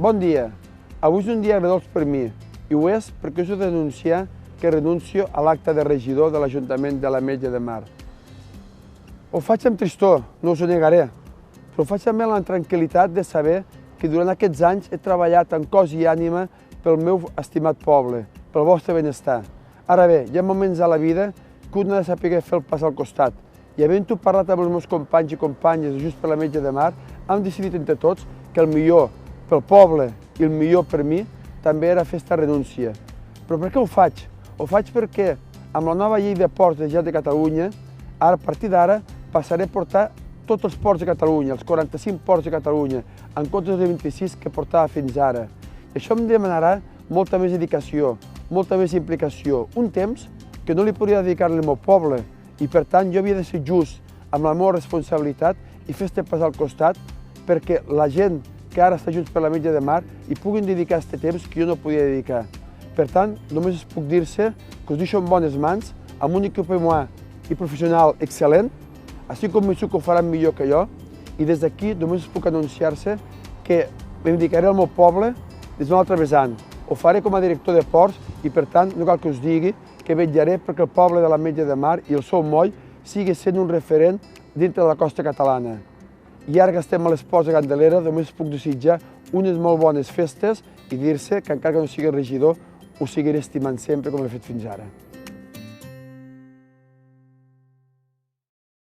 Bon dia. Avui és un dia agradós per mi, i ho és perquè us he de denunciar que renuncio a l'acte de regidor de l'Ajuntament de l'Ametlla de Mar. Ho faig amb tristor, no us ho negaré, però ho faig també amb la tranquil·litat de saber que durant aquests anys he treballat en cos i ànima pel meu estimat poble, pel vostre benestar. Ara bé, hi ha moments a la vida que un ha de saber fer el pas al costat, i havent-ho parlat amb els meus companys i companyes de Junts per l'Ametlla de Mar, hem decidit entre tots que el millor pel poble i el millor per mi també era fer esta renúncia. Però per què ho faig? Ho faig perquè amb la nova llei de ports de Generalitat de Catalunya, a partir d'ara passaré a portar tots els ports de Catalunya, els 45 ports de Catalunya, en comptes dels 26 que portava fins ara. I això em demanarà molta més dedicació, molta més implicació, un temps que no li podria dedicar al meu poble, i per tant jo havia de ser just amb la meva responsabilitat i fer este pas al costat perquè la gent que ara està Junts per l'Ametlla de Mar hi puguin dedicar aquest temps que jo no podia dedicar. Per tant, només us puc dir-se que us deixo en bones mans, amb un equip humà i professional excel·lent, així com penso que ho faran millor que jo, i des d'aquí només us puc anunciar-se que em dedicaré al meu poble des d'un altre vessant. Ho faré com a director de ports i, per tant, no cal que us digui que vetllaré perquè el poble de l'Ametlla de Mar i el seu moll sigui sent un referent dintre de la costa catalana. I ara que estem a les Ports de Candelera, només puc desitjar unes molt bones festes i dir-se que encara que no sigui regidor, ho seguiré estimant sempre com he fet fins ara.